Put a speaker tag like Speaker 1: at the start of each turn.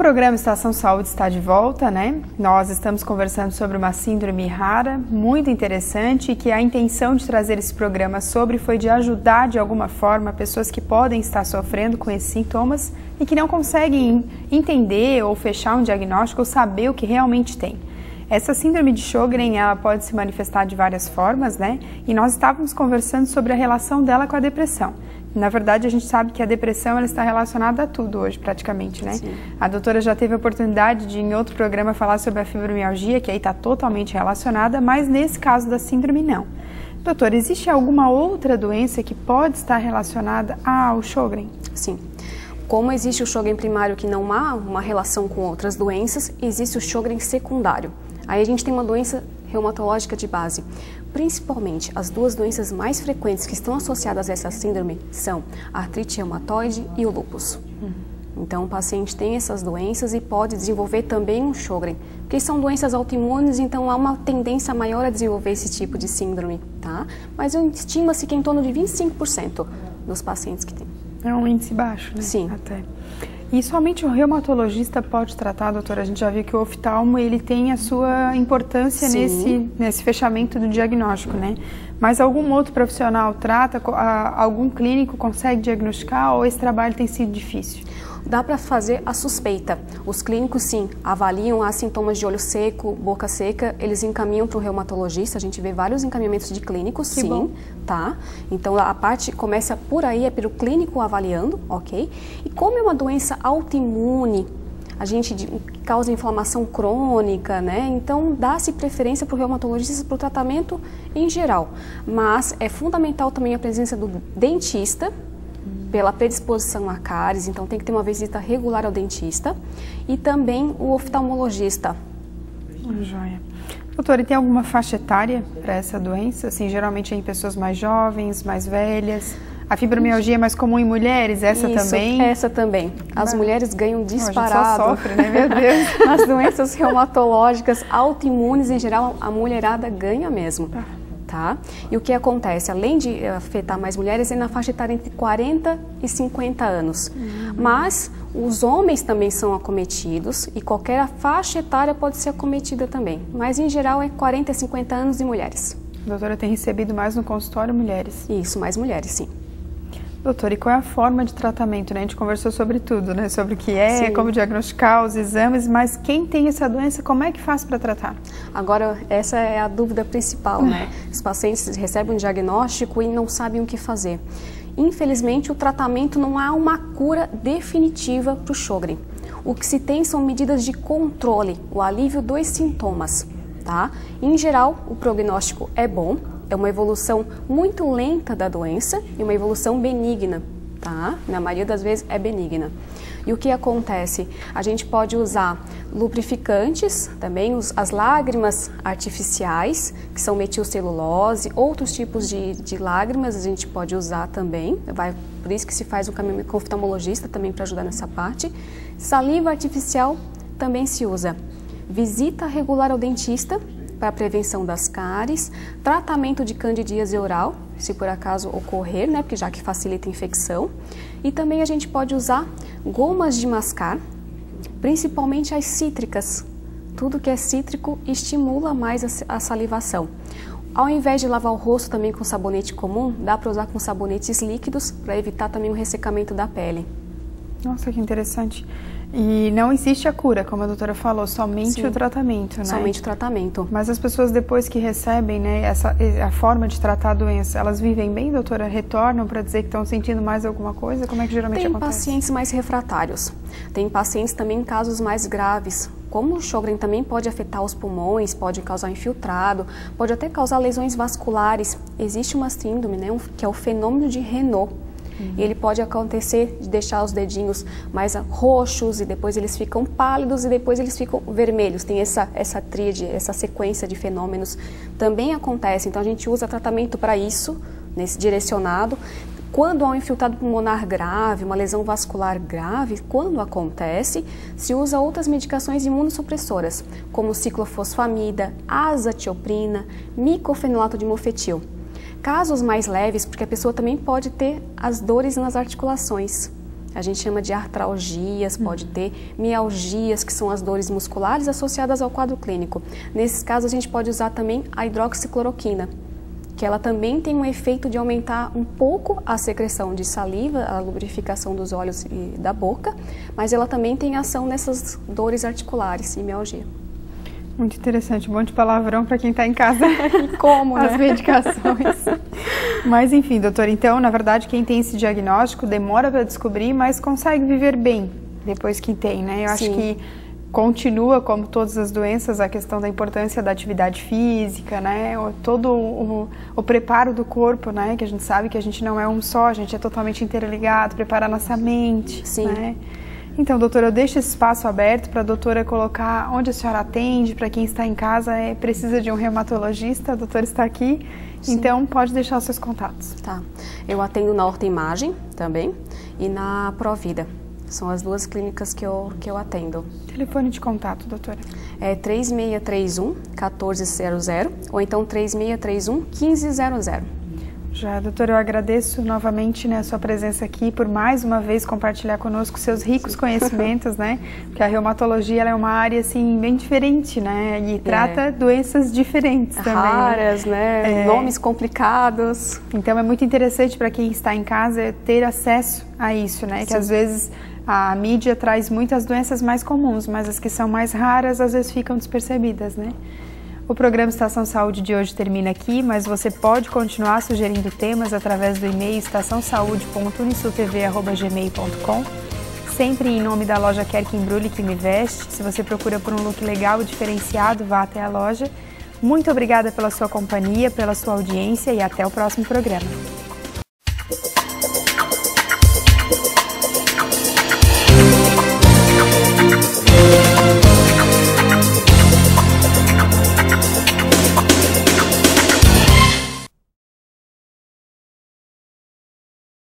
Speaker 1: programa Estação Saúde está de volta, né? Nós estamos conversando sobre uma síndrome rara, muito interessante, e que a intenção de trazer esse programa sobre foi de ajudar de alguma forma pessoas que podem estar sofrendo com esses sintomas e que não conseguem entender ou fechar um diagnóstico ou saber o que realmente tem. Essa síndrome de Sjögren, ela pode se manifestar de várias formas, né? E nós estávamos conversando sobre a relação dela com a depressão. Na verdade, a gente sabe que a depressão ela está relacionada a tudo hoje, praticamente, né? Sim. A doutora já teve a oportunidade de, em outro programa, falar sobre a fibromialgia, que aí está totalmente relacionada, mas nesse caso da síndrome, não. Doutora, existe alguma outra doença que pode estar relacionada ao Sjögren?
Speaker 2: Sim. Como existe o Sjögren primário que não há uma relação com outras doenças, existe o Sjögren secundário. Aí a gente tem uma doença reumatológica de base. Principalmente, as duas doenças mais frequentes que estão associadas a essa síndrome são a artrite reumatoide e o lúpus. Então, o paciente tem essas doenças e pode desenvolver também um Sjögren, porque são doenças autoimunes, então há uma tendência maior a desenvolver esse tipo de síndrome, tá? Mas estima-se que em torno de 25% dos pacientes que tem.
Speaker 1: É um índice baixo, né?
Speaker 2: Sim.
Speaker 1: Até. E somente o reumatologista pode tratar, doutora? A gente já viu que o oftalmo ele tem a sua importância nesse fechamento do diagnóstico, né? Mas algum outro profissional trata, algum clínico consegue diagnosticar ou esse trabalho tem sido difícil?
Speaker 2: Dá para fazer a suspeita. Os clínicos, sim, avaliam, há sintomas de olho seco, boca seca, eles encaminham para o reumatologista, a gente vê vários encaminhamentos de clínicos, sim, bom. Tá? Então, a parte começa por aí, é pelo clínico avaliando, ok? E como é uma doença autoimune, a gente causa inflamação crônica, né? Então, dá-se preferência para o reumatologista para o tratamento em geral. Mas é fundamental também a presença do dentista, pela predisposição a cáries, então tem que ter uma visita regular ao dentista e também o oftalmologista.
Speaker 1: Joia. Doutora, e tem alguma faixa etária para essa doença? Assim, geralmente é em pessoas mais jovens, mais velhas. A fibromialgia é mais comum em mulheres, essa
Speaker 2: Isso,
Speaker 1: também?
Speaker 2: Essa também. As mulheres ganham disparado.
Speaker 1: A gente só sofre, né? Meu Deus.
Speaker 2: Nas doenças reumatológicas, autoimunes, em geral, a mulherada ganha mesmo. Tá? E o que acontece? Além de afetar mais mulheres, é na faixa etária entre 40 e 50 anos. Mas os homens também são acometidos e qualquer faixa etária pode ser acometida também. Mas em geral é 40 a 50 anos e mulheres.
Speaker 1: A doutora tem recebido mais no consultório mulheres?
Speaker 2: Isso, mais mulheres, sim.
Speaker 1: Doutora, e qual é a forma de tratamento, né? A gente conversou sobre tudo, né? Sobre o que é,
Speaker 2: sim,
Speaker 1: como diagnosticar, os exames, mas quem tem essa doença, como é que faz para tratar?
Speaker 2: Agora, essa é a dúvida principal, né? Os pacientes recebem um diagnóstico e não sabem o que fazer. Infelizmente, o tratamento não há uma cura definitiva para o Sjögren. O que se tem são medidas de controle, o alívio dos sintomas, tá? Em geral, o prognóstico é bom. É uma evolução muito lenta da doença e uma evolução benigna, tá? Na maioria das vezes é benigna. E o que acontece? A gente pode usar lubrificantes, também as lágrimas artificiais, que são metilcelulose, outros tipos de lágrimas a gente pode usar também. Por isso que se faz um caminho com o oftalmologista também para ajudar nessa parte. Saliva artificial também se usa. Visita regular ao dentista, para a prevenção das cáries, tratamento de candidíase oral, se por acaso ocorrer, né, porque já que facilita a infecção. E também a gente pode usar gomas de mascar, principalmente as cítricas. Tudo que é cítrico estimula mais a salivação. Ao invés de lavar o rosto também com sabonete comum, dá para usar com sabonetes líquidos para evitar também o ressecamento da pele.
Speaker 1: Nossa, que interessante. E não existe a cura, como a doutora falou, somente o tratamento, né?
Speaker 2: Somente o tratamento.
Speaker 1: Mas as pessoas depois que recebem, né, a forma de tratar a doença, elas vivem bem, doutora? Retornam para dizer que estão sentindo mais alguma coisa? Como é que geralmente acontece?
Speaker 2: Tem pacientes mais refratários. Tem pacientes também em casos mais graves. Como o Sjögren também pode afetar os pulmões, pode causar infiltrado, pode até causar lesões vasculares. Existe uma síndrome, né, que é o fenômeno de Raynaud. E ele pode acontecer de deixar os dedinhos mais roxos e depois eles ficam pálidos e depois eles ficam vermelhos. Tem essa tríade, essa sequência de fenômenos também acontece. Então a gente usa tratamento para isso, nesse direcionado. Quando há um infiltrado pulmonar grave, uma lesão vascular grave, quando acontece, se usa outras medicações imunossupressoras, como ciclofosfamida, azatioprina, micofenolato de mofetil. Casos mais leves, porque a pessoa também pode ter as dores nas articulações. A gente chama de artralgias, pode ter mialgias, que são as dores musculares associadas ao quadro clínico. Nesses casos, a gente pode usar também a hidroxicloroquina, que ela também tem um efeito de aumentar um pouco a secreção de saliva, a lubrificação dos olhos e da boca, mas ela também tem ação nessas dores articulares e mialgia.
Speaker 1: Muito interessante, um monte de palavrão para quem está em casa.
Speaker 2: Como,
Speaker 1: as
Speaker 2: né?
Speaker 1: medicações. Mas enfim, doutora, então, na verdade, quem tem esse diagnóstico demora para descobrir, mas consegue viver bem depois que tem, né? Eu acho que continua, como todas as doenças, a questão da importância da atividade física, né? Todo o preparo do corpo, né? Que a gente sabe que a gente não é um só, a gente é totalmente interligado, preparar nossa mente, né? Então, doutora, eu deixo esse espaço aberto para a doutora colocar onde a senhora atende, para quem está em casa precisa de um reumatologista, a doutora está aqui, então pode deixar os seus contatos.
Speaker 2: Tá, eu atendo na Ortoimagem também e na Provida, são as duas clínicas que eu atendo.
Speaker 1: Telefone de contato, doutora?
Speaker 2: É 3631-1400 ou então 3631-1500.
Speaker 1: Já, doutora, eu agradeço novamente, né, a sua presença aqui, por mais uma vez compartilhar conosco seus ricos conhecimentos, né, porque a reumatologia ela é uma área, assim, bem diferente, né, e trata doenças diferentes também.
Speaker 2: Raras, né, nomes complicados.
Speaker 1: Então é muito interessante para quem está em casa ter acesso a isso, né, que às vezes a mídia traz muitas doenças mais comuns, mas as que são mais raras às vezes ficam despercebidas, né. O programa Estação Saúde de hoje termina aqui, mas você pode continuar sugerindo temas através do e-mail estaçãosaude.unisultv@gmail.com, sempre em nome da loja Quer Que Embrulhe Que Me Veste. Se você procura por um look legal e diferenciado, vá até a loja. Muito obrigada pela sua companhia, pela sua audiência e até o próximo programa.